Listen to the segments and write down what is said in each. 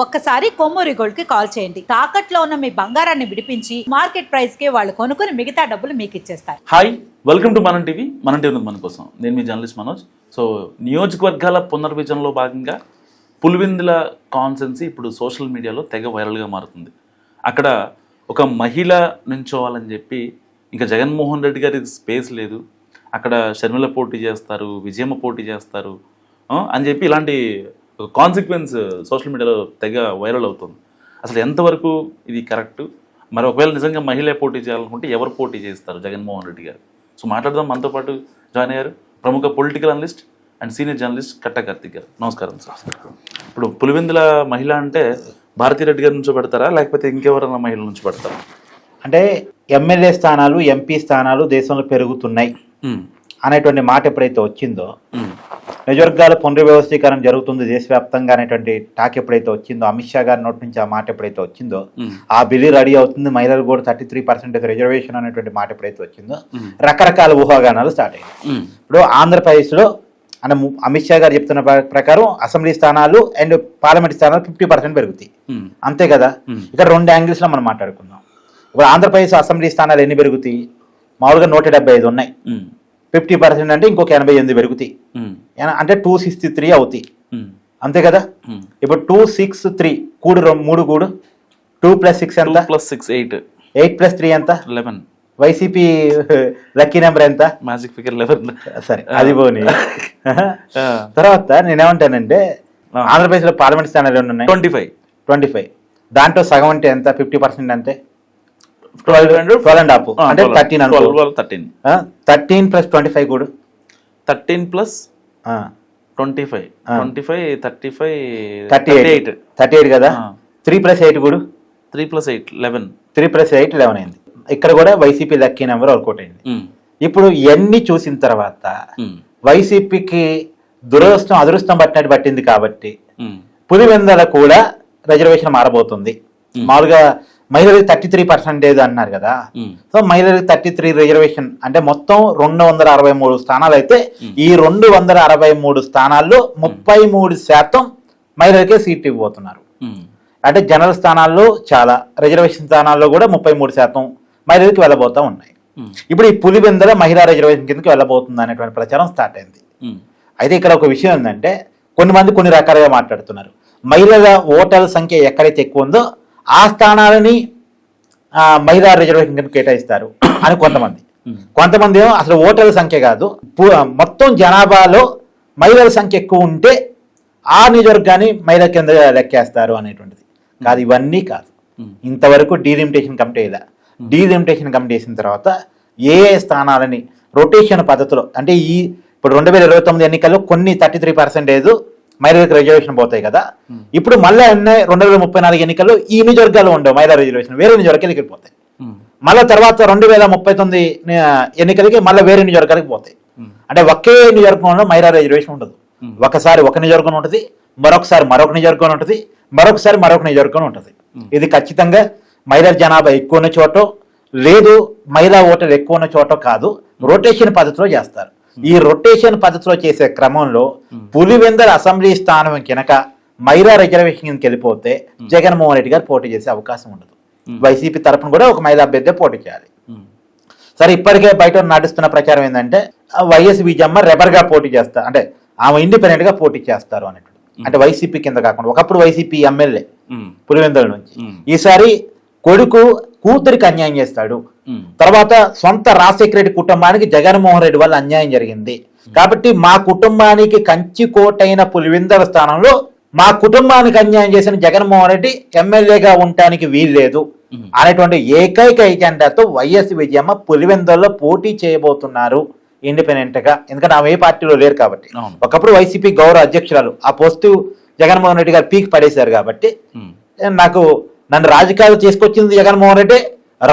ఒక్కసారి కొమ్మూరి గోల్డ్ కి కాల్ చేయండి. తాకట్లో ఉన్న మీ బంగారాన్ని విడిపించి మార్కెట్ ప్రైస్ కి వాళ్ళు కొనుక్కుని మిగతా డబ్బులు మీకు ఇచ్చేస్తారు. హాయ్, వెల్కమ్ టు మనం టీవీ. మన టీవీ మన కోసం నేను మీ జర్నలిస్ట్ మనోజ్. సో నియోజకవర్గాల పునర్విజనలో భాగంగా పులివెందుల కాన్సెన్సీ ఇప్పుడు సోషల్ మీడియాలో తెగ వైరల్గా మారుతుంది. అక్కడ ఒక మహిళ నుంచోవాలని చెప్పి ఇంకా జగన్మోహన్ రెడ్డి గారికి స్పేస్ లేదు, అక్కడ షర్మిల పోటీ చేస్తారు, విజయమ్మ పోటీ చేస్తారు అని చెప్పి ఇలాంటి కాన్సిక్వెన్స్ సోషల్ మీడియాలో తెగ వైరల్ అవుతుంది. అసలు ఎంతవరకు ఇది కరెక్ట్, మరి ఒకవేళ నిజంగా మహిళ పోటీ చేయాలనుకుంటే ఎవరు పోటీ చేస్తారు జగన్మోహన్ రెడ్డి గారు? సో మాట్లాడదాం. మనతో పాటు జాయిన్ అయ్యారు ప్రముఖ political analyst and senior journalist Katta Karthik గారు. నమస్కారం సార్. ఇప్పుడు పులివెందుల మహిళ అంటే భారతీరెడ్డి గారి నుంచి పెడతారా లేకపోతే ఇంకెవరైనా మహిళల నుంచి పెడతారా? అంటే ఎమ్మెల్యే స్థానాలు, ఎంపీ స్థానాలు దేశంలో పెరుగుతున్నాయి అనేటువంటి మాట ఎప్పుడైతే వచ్చిందో, నియోజకవర్గాల పునర్వ్యవస్థీకరణ జరుగుతుంది దేశవ్యాప్తంగా అనేటువంటి టాక్ ఎప్పుడైతే వచ్చిందో, అమిత్ షా గారి నోటి నుంచి ఆ మాట ఎప్పుడైతే వచ్చిందో, ఆ బిల్లు రెడీ అవుతుంది, మహిళలు కూడా 33% రిజర్వేషన్ అనేటువంటి మాట ఎప్పుడైతే వచ్చిందో, రకరకాల ఊహాగానాలు స్టార్ట్ అయ్యాయి. ఇప్పుడు ఆంధ్రప్రదేశ్లో అంటే అమిత్ షా గారు చెప్తున్న ప్రకారం అసెంబ్లీ స్థానాలు అండ్ పార్లమెంట్ స్థానాలు 50% పెరుగుతాయి. అంతే కదా. ఇక్కడ రెండు యాంగిల్స్ లో మనం మాట్లాడుకుందాం. ఇప్పుడు ఆంధ్రప్రదేశ్ అసెంబ్లీ స్థానాలు ఎన్ని పెరుగుతాయి? మామూలుగా 175 ఉన్నాయి. 50% అంటే ఇంకొక 88 పెరుగుతాయి, అంటే 263 అవుతాయి. అంతే కదా. ఇప్పుడు 263 కూడు 3 కూడు 2 + 6 ఎంత? 2 + 6 8. 8 + 3 ఎంత? 11. వైసీపీ లక్కీ నెంబర్ ఎంత? Magic figure 11. సరే, అది పోనీ. తర్వాత నేనేమంటానంటే ఆంధ్రప్రదేశ్ లో పార్లమెంట్ స్థానాలు ఎన్ని ఉన్నాయి? 25. దాంట్లో సగం అంటే ఎంత? 50% అంటే 12.5 అంటే 13 + 25 కూడా 13 + 25 38 కదా. 3 + 8 కూడా 3 + 8 11. 3 + 8 11 అయింది. ఇక్కడ కూడా వైసీపీ లక్కీ నెంబర్ వర్కౌట్ అయింది. ఇప్పుడు ఇవన్నీ చూసిన తర్వాత వైసీపీకి అదృష్టం పట్టినట్టు పట్టింది కాబట్టి పులివెందుల కూడా రిజర్వేషన్ మారబోతుంది. మామూలుగా మహిళలకు 33% అన్నారు కదా. సో మహిళలకు 33 రిజర్వేషన్ అంటే మొత్తం 263 స్థానాలు అయితే ఈ 263 స్థానాల్లో 33% మహిళలకే సీట్ ఇవ్వబోతున్నారు. అంటే జనరల్ స్థానాల్లో చాలా, రిజర్వేషన్ స్థానాల్లో కూడా 33% మహిళలకు వెళ్ళబోతూ ఉన్నాయి. ఇప్పుడు ఈ పులివెందుల మహిళా రిజర్వేషన్ కిందకి వెళ్ళబోతుంది అనేటువంటి ప్రచారం స్టార్ట్ అయింది. అయితే ఇక్కడ ఒక విషయం ఏంటంటే కొన్ని రకాలుగా మాట్లాడుతున్నారు. మహిళల ఓటర్ల సంఖ్య ఎక్కడైతే ఎక్కువ ఉందో ఆ స్థానాలని మహిళా రిజర్వేషన్ కింద కేటాయిస్తారు అని కొంతమంది ఏమో అసలు ఓటర్ల సంఖ్య కాదు, మొత్తం జనాభాలో మహిళల సంఖ్య ఎక్కువ ఉంటే ఆ నియోజకవర్గాన్ని మహిళ కింద లెక్కేస్తారు అనేటువంటిది కాదు. ఇవన్నీ కాదు. ఇంతవరకు డీలిమిటేషన్ కమిటీ డీలిమిటేషన్ కమిటీ వేసిన తర్వాత ఏ స్థానాలని రొటేషన్ పద్ధతిలో, అంటే ఇప్పుడు 2029 ఎన్నికల్లో కొన్ని 33% మహిళలకు రిజర్వేషన్ పోతాయి కదా. ఇప్పుడు మళ్ళీ 2034 ఎన్నికల్లో ఈ నియోజకవర్గాలు ఉండవు మహిళా రిజర్వేషన్, వేరే నియోజకవర్గాలకి పోతాయి. మళ్ళీ తర్వాత 2039 ఎన్నికలకి మళ్ళీ వేరే నియోజకవర్గాలకి పోతాయి. అంటే ఒకే నియోజకవర్గంలో మహిళా రిజర్వేషన్ ఉండదు. ఒకసారి ఒక నియోజకవర్గం ఉంటుంది, మరొకసారి మరొక నియోజకవర్గం ఉంటుంది, మరొకసారి మరొక నియోజకవర్గం ఉంటుంది. ఇది ఖచ్చితంగా మహిళల జనాభా ఎక్కువ ఉన్న చోట లేదు, మహిళా ఓటర్లు ఎక్కువ ఉన్న చోట కాదు, రొటేషన్ పద్ధతిలో చేస్తారు. ఈ రొటేషన్ పద్ధతిలో చేసే క్రమంలో పులివెందుల అసెంబ్లీ స్థానం కినక మహిళా రిజర్వేషన్ కిందకి వెళ్ళిపోతే జగన్మోహన్ రెడ్డి గారు పోటీ చేసే అవకాశం ఉండదు. వైసీపీ తరఫున కూడా ఒక మహిళా అభ్యర్థి పోటీ చేయాలి. సరే, ఇప్పటికే బయట నడుస్తున్న ప్రచారం ఏంటంటే వైఎస్ విజయమ్మ రెబర్గా పోటీ చేస్తారు, అంటే ఆమె ఇండిపెండెంట్ గా పోటీ చేస్తారు అనేటువంటి. అంటే వైసీపీ కింద కాకుండా, ఒకప్పుడు వైసీపీ ఎమ్మెల్యే పులివెందుల నుంచి, ఈసారి కూతురికి అన్యాయం చేస్తాడు. తర్వాత సొంత రాజశేఖర రెడ్డి కుటుంబానికి జగన్మోహన్ రెడ్డి వల్ల అన్యాయం జరిగింది కాబట్టి మా కుటుంబానికి కంచి కోటైన పులివెందుల స్థానంలో మా కుటుంబానికి అన్యాయం చేసిన జగన్మోహన్ రెడ్డి ఎమ్మెల్యేగా ఉండటానికి వీల్లేదు అనేటువంటి ఏకైక ఎజెండాతో వైఎస్ విజయమ్మ పులివెందులలో పోటీ చేయబోతున్నారు ఇండిపెండెంట్ గా. ఎందుకంటే ఆమె ఏ పార్టీలో లేరు కాబట్టి. ఒకప్పుడు వైసీపీ గౌరవ అధ్యక్షురాలు, ఆ పోస్టు జగన్మోహన్ రెడ్డి గారు పీక్ పడేశారు కాబట్టి నన్ను రాజకీయాలు తీసుకొచ్చింది జగన్మోహన్ రెడ్డి,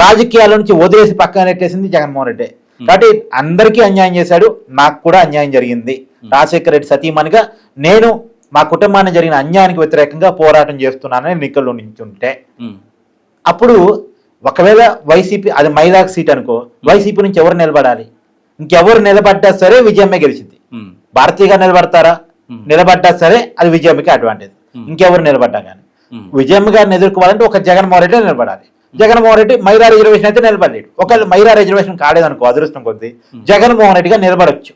రాజకీయాల నుంచి వదిలేసి పక్కన నెట్టేసింది జగన్మోహన్ రెడ్డి కాబట్టి అందరికీ అన్యాయం చేశాడు, నాకు కూడా అన్యాయం జరిగింది. రాజశేఖర రెడ్డి సతీమణిగా నేను మా కుటుంబానికి జరిగిన అన్యాయానికి వ్యతిరేకంగా పోరాటం చేస్తున్నానని ఎన్నికల్లో నించుంటే, అప్పుడు ఒకవేళ వైసీపీ అది మహిళా సీట్ అనుకో, వైసీపీ నుంచి ఎవరు నిలబడాలి? ఇంకెవరు నిలబడ్డా సరే విజయమ్మే గెలిచింది. భారతీయ గారు నిలబడతారా? నిలబడ్డా సరే అది విజయమ్మకి అడ్వాంటేజ్. ఇంకెవరు నిలబడ్డా కానీ విజయమ్మ గారిని ఎదుర్కోవాలంటే ఒక జగన్మోహన్ రెడ్డి నిలబడాలి. జగన్మోహన్ రెడ్డి మైరా రిజర్వేషన్ అయితే నిలబడలేడు. ఒకవేళ మైరా రిజర్వేషన్ కాలేదనుకో అదృష్టం కొద్ది జగన్మోహన్ రెడ్డిగా నిలబడొచ్చు.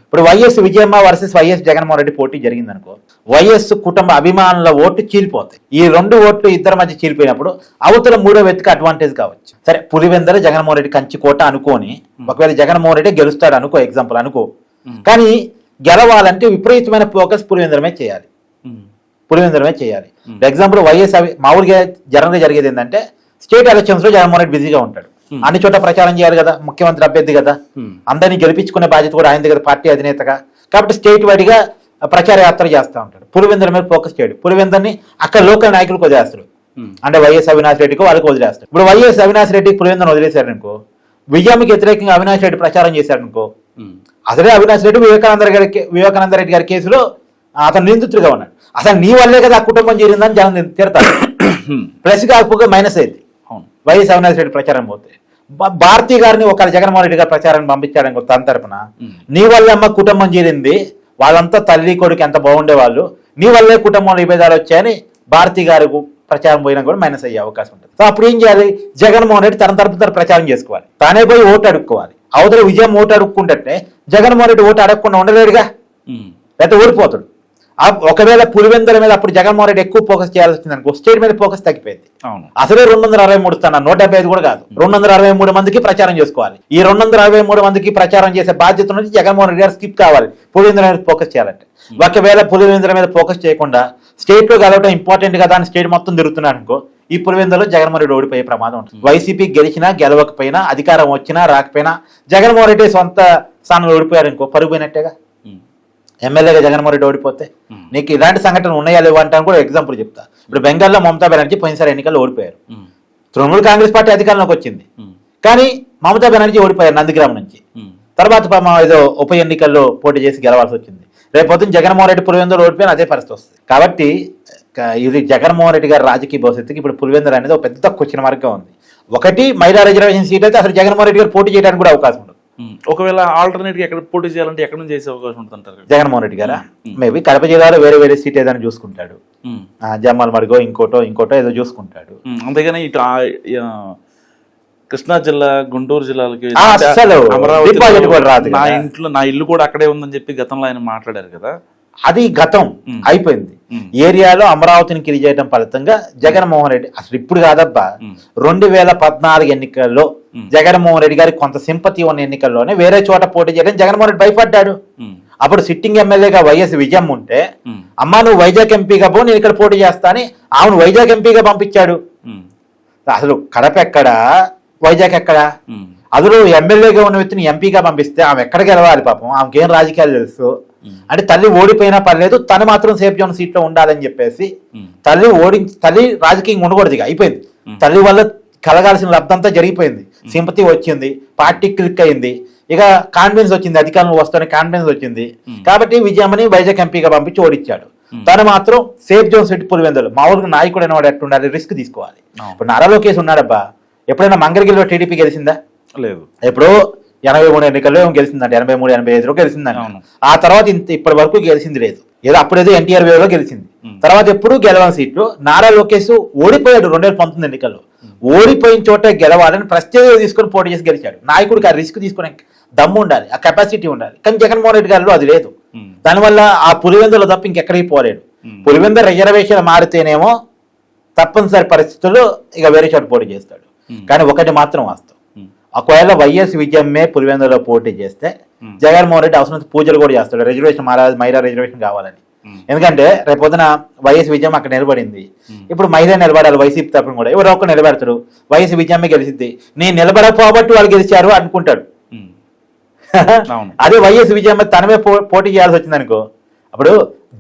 ఇప్పుడు YS Vijayamma versus YS Jaganmohan Reddy పోటీ జరిగిందనుకో వైఎస్ కుటుంబ అభిమానుల ఓట్లు చీలిపోతాయి. ఈ 2 ఓట్లు ఇద్దరి మధ్య చీలిపోయినప్పుడు అవతల 3వ వ్యక్తికి అడ్వాంటేజ్ కావచ్చు. సరే పులివెందల జగన్మోహన్ రెడ్డి కంచి కోట అనుకోని ఒకవేళ జగన్మోహన్ రెడ్డి గెలుస్తాడు అనుకో, ఎగ్జాంపుల్ అనుకో. కానీ గెలవాలంటే విపరీతమైన ఫోకస్ పులివెందలమే చేయాలి. పులివెందలమే చేయాలి. ఎగ్జాంపుల్ వైఎస్ మామూలుగా జనంగా జరిగేది ఏంటంటే స్టేట్ ఎలక్షన్స్ లో జగన్మోహన్ రెడ్డి బిజీగా ఉంటాడు. అన్ని చోట్ల ప్రచారం చేయాలి కదా, ముఖ్యమంత్రి అభ్యర్థి కదా, అందరినీ గెలిపించుకునే బాధ్యత కూడా ఆయనది కదా పార్టీ అధినేతగా. కాబట్టి స్టేట్ వైడ్గా ప్రచార యాత్ర చేస్తూ ఉంటాడు. పులివెందుల మీద ఫోకస్ చేయడు. పులివెందుని అక్కడ లోకల్ నాయకులకు వదిలేస్తాడు. అంటే వైఎస్ అవినాష్ రెడ్డికి వాళ్ళకి వదిలేస్తాడు. ఇప్పుడు వైఎస్ అవినాష్ రెడ్డికి పులివెందుని వదిలేశారనుకో, విజయానికి వ్యతిరేకంగా అవినాష్ రెడ్డి ప్రచారం చేశారనుకో, అసలే అవినాష్ రెడ్డి వివేకానంద రెడ్డి గారి కేసులో అతను నిందితుడిగా ఉన్నాడు. అసలు నీ వల్లే కదా ఆ కుటుంబం చేరిందని జనం తిడతారు. ప్లస్ కాకపోతే మైనస్ అయింది వైఎస్ అవినాష్ రెడ్డి ప్రచారం పోతే. భారతీ గారిని ఒక జగన్మోహన్ రెడ్డి గారు ప్రచారాన్ని పంపించాడు తన తరపున. నీ వల్లే అమ్మ కుటుంబం చేరింది, వాళ్ళంతా తల్లి కొడుకు ఎంత బాగుండే వాళ్ళు, నీ వల్లే కుటుంబంలో విభేదాలు వచ్చాయని భారతీ గారు ప్రచారం పోయినా కూడా మైనస్ అయ్యే అవకాశం ఉంటుంది. సో అప్పుడు ఏం చేయాలి, జగన్మోహన్ రెడ్డి తన తరపు ప్రచారం చేసుకోవాలి, తానే పోయి ఓటు అడుక్కోవాలి. అవతల విజయం ఓటు అడుక్కుంటే జగన్మోహన్ రెడ్డి ఓటు అడగకుండా ఉండలేడుగా, లేకపోతే ఓడిపోతాడు. ఒకవేళ పులివెందుల మీద అప్పుడు జగన్మోహన్ రెడ్డి ఎక్కువ ఫోకస్ చేయాల్సి వచ్చింది అనుకో, స్టేట్ మీద ఫోకస్ తగ్గిపోయింది. అసలే 263 స్థానాలు, 175 కూడా కాదు, 263 మందికి ప్రచారం చేసుకోవాలి. ఈ 263 మందికి ప్రచారం చేసే బాధ్యత నుంచి జగన్మోహన్ రెడ్డి గారు స్కిప్ కావాలి పులివెందుల మీద ఫోకస్ చేయాలంటే. ఒకవేళ పులివెందుల మీద ఫోకస్ చేయకుండా స్టేట్ లో గెలవడం ఇంపార్టెంట్ కదా అని స్టేట్ మొత్తం తిరుగుతున్నాడు అనుకో, ఈ పులివెందులో జగన్మోహన్ రెడ్డి ఓడిపోయే ప్రమాదం ఉంటుంది. వైసీపీ గెలిచినా గెలవకపోయినా, అధికారం వచ్చినా రాకపోయినా జగన్మోహన్ రెడ్డి సొంత స్థానంలో ఓడిపోయారు అనుకో, పరుగుపోయినట్టేగా. ఎమ్మెల్యేగా జగన్మోహన్ రెడ్డి ఓడిపోతే నీకు ఇలాంటి సంఘటనలు ఉన్నాయా లేవు అంటే కూడా ఎగ్జాంపుల్ చెప్తా. ఇప్పుడు బెంగాల్లో మమతా బెనర్జీ పోయినసారి ఎన్నికల్లో ఓడిపోయారు. తృణమూల్ కాంగ్రెస్ పార్టీ అధికారంలోకి వచ్చింది, కానీ మమతా బెనర్జీ ఓడిపోయారు నందిగ్రామ్ నుంచి. తర్వాత ఏదో ఉప ఎన్నికల్లో పోటీ చేసి గెలవాల్సి వచ్చింది. రేపొద్దున జగన్మోహన్ రెడ్డి పులివెందులు ఓడిపోయిన అదే పరిస్థితి వస్తుంది. కాబట్టి ఇది జగన్మోహన్ రెడ్డి గారి రాజకీయ భవిష్యత్తుకి ఇప్పుడు పులివెందులు అనేది ఒక పెద్ద క్వశ్చన్ మార్క్గా ఉంది. ఒకటి మైరా రిజర్వేషన్ సీట్ అయితే అసలు జగన్మోహన్ రెడ్డి గారు పోటీ చేయడానికి కూడా అవకాశం ఉండదు. ఒకవేళ ఆల్టర్నేట్ ఎక్కడ పోటీ చేయాలంటే ఎక్కడ నుంచి చేసే అవకాశం ఉంటుంది జగన్మోహన్ రెడ్డి గారా? మేబీ కడప జిల్లాలో వేరే సీట్ ఏదైనా చూసుకుంటాడు, జమ్మల్ మడుగో ఇంకోటో ఏదో చూసుకుంటాడు. అంతేగాని ఇటు కృష్ణా జిల్లా, గుంటూరు జిల్లాలకి నా ఇల్లు కూడా అక్కడే ఉందని చెప్పి గతంలో ఆయన మాట్లాడారు కదా, అది గతం అయిపోయింది. ఏరియాలో అమరావతిని కిరి చేయడం ఫలితంగా జగన్మోహన్ రెడ్డి అసలు ఇప్పుడు కాదబ్బా 2014 ఎన్నికల్లో జగన్మోహన్ రెడ్డి గారికి కొంత సింపతి ఉన్న ఎన్నికల్లోనే వేరే చోట పోటీ చేయడం జగన్మోహన్ రెడ్డి భయపడ్డాడు. అప్పుడు సిట్టింగ్ ఎమ్మెల్యేగా వైఎస్ విజయం ఉంటే, అమ్మా నువ్వు వైజాగ్ ఎంపీగా పో, నేను ఇక్కడ పోటీ చేస్తా అని ఆమెను వైజాగ్ ఎంపీగా పంపించాడు. అసలు కడప ఎక్కడా, వైజాగ్ ఎక్కడా? అందులో ఎమ్మెల్యేగా ఉన్న వ్యక్తిని ఎంపీగా పంపిస్తే ఆమె ఎక్కడ గెలవాలి పాపం, ఆమెకేం రాజకీయాలు తెలుసు. అంటే తల్లి ఓడిపోయినా పర్లేదు, తను మాత్రం సేఫ్ జోన్ సీట్ లో ఉండాలని చెప్పేసి తల్లి రాజకీయంగా ఉండకూడదు, ఇక అయిపోయింది. తల్లి వల్ల కలగాల్సిన లబ్ధంతా జరిగిపోయింది, సింపతి వచ్చింది, పార్టీ క్లిక్ అయింది, ఇక కాన్ఫిడెన్స్ వచ్చింది, అధికారంలో వస్తానే కాన్ఫిడెన్స్ వచ్చింది. కాబట్టి విజయమ్మని వైజాగ్ ఎంపీగా పంపించి ఓడించాడు. తను మాత్రం సేఫ్ జోన్ సీట్ పులివెందులు. మామూలుగా నాయకుడు అనేవాడు ఎట్టుండాలి, రిస్క్ తీసుకోవాలి. ఇప్పుడు నారా లోకేష్ ఉన్నాడబ్బా, ఎప్పుడైనా మంగళగిరిలో టీడీపీ గెలిచిందా? లేదు. ఎప్పుడో 83 ఎన్నికల్లో గెలిచిందంటే 83, 85లో గెలిచిందండి. ఆ తర్వాత ఇప్పటి వరకు గెలిచింది లేదు. ఏదో అప్పుడేదో ఎన్టీఆర్ వేవ్లో గెలిచింది. తర్వాత ఎప్పుడు గెలవని సీట్లు. నారా లోకేష్ ఓడిపోయాడు 2019 ఎన్నికల్లో. ఓడిపోయిన చోట గెలవాలని ప్రత్యేక తీసుకొని పోటీ చేసి గెలిచాడు. నాయకుడికి ఆ రిస్క్ తీసుకునే దమ్ము ఉండాలి, ఆ కెపాసిటీ ఉండాలి. కానీ జగన్మోహన్ రెడ్డి గారిలో అది లేదు. దానివల్ల ఆ పులివెందులో తప్ప ఇంకెక్కడికి పోలేడు. పులివెందు రిజర్వేషన్ మారితేనేమో తప్పనిసరి పరిస్థితుల్లో ఇక వేరే చోట పోటీ చేస్తాడు. కానీ ఒకటి మాత్రం వాస్తవం, ఒకవేళ వైఎస్ విజయమ్మే పులివెందులో పోటీ చేస్తే జగన్మోహన్ రెడ్డి అవసరం పూజలు కూడా చేస్తాడు, రిజర్వేషన్ మైరా రిజర్వేషన్ కావాలని. ఎందుకంటే రేపొద్దున వైఎస్ విజయం అక్కడ నిలబడింది, ఇప్పుడు మైరా నిలబడాలి వైసీపీ తరఫున కూడా. ఎవరో ఒక్క నిలబెడతాడు, వైఎస్ విజయమ్మే గెలిచింది, నేను నిలబడకపోబట్టి వాళ్ళు గెలిచారు అనుకుంటాడు. అదే వైఎస్ విజయమ్మ తనమే పోటీ చేయాల్సి వచ్చింది అనుకో, అప్పుడు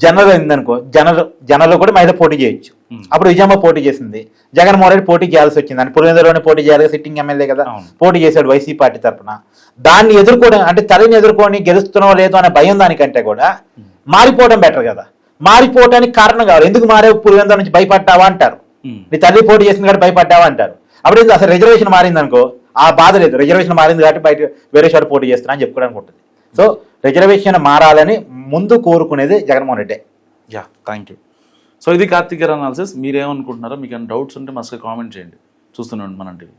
జనరల్ అయిందనుకో, జనరల్ కూడా మహిళ పోటీ చేయొచ్చు. అప్పుడు విజయమ్మ పోటీ చేసింది, జగన్మోహన్ రెడ్డి పోటీ చేయాల్సి వచ్చింది. అని పులివెందులోనే పోటీ చేయాలి, సిట్టింగ్ ఎమ్మెల్యే కదా, పోటీ చేశాడు వైసీపీ పార్టీ తరఫున. దాన్ని ఎదుర్కోవడం అంటే తల్లిని ఎదుర్కొని గెలుస్తున్నావు లేదో అనే భయం దానికంటే కూడా మారిపోవడం బెటర్ కదా. మారిపోవడానికి కారణం కావాలి, ఎందుకు మారే పులివెందుల నుంచి భయపడ్డావా అంటారు, నీ తల్లి పోటీ చేసింది కాబట్టి భయపడ్డావా అంటారు. అప్పుడు అసలు రిజర్వేషన్ మారింది అనుకో, ఆ బాధ లేదు, రిజర్వేషన్ మారింది కాబట్టి బయట వేరే చోట పోటీ చేస్తున్నా అని చెప్పుకోవడానికి ఉంటుంది. సో రిజర్వేషన్ మారాలని ముందు కోరుకునేది Jaganmohan Reddy. Yeah, thank you. So ఇది కార్తీక్ గారి అనాలిసిస్. మీరేమనుకుంటున్నారో మీకు ఏమైనా డౌట్స్ ఉంటే మస్తు కామెంట్ చేయండి. చూస్తున్నాండి మనం టీవీ.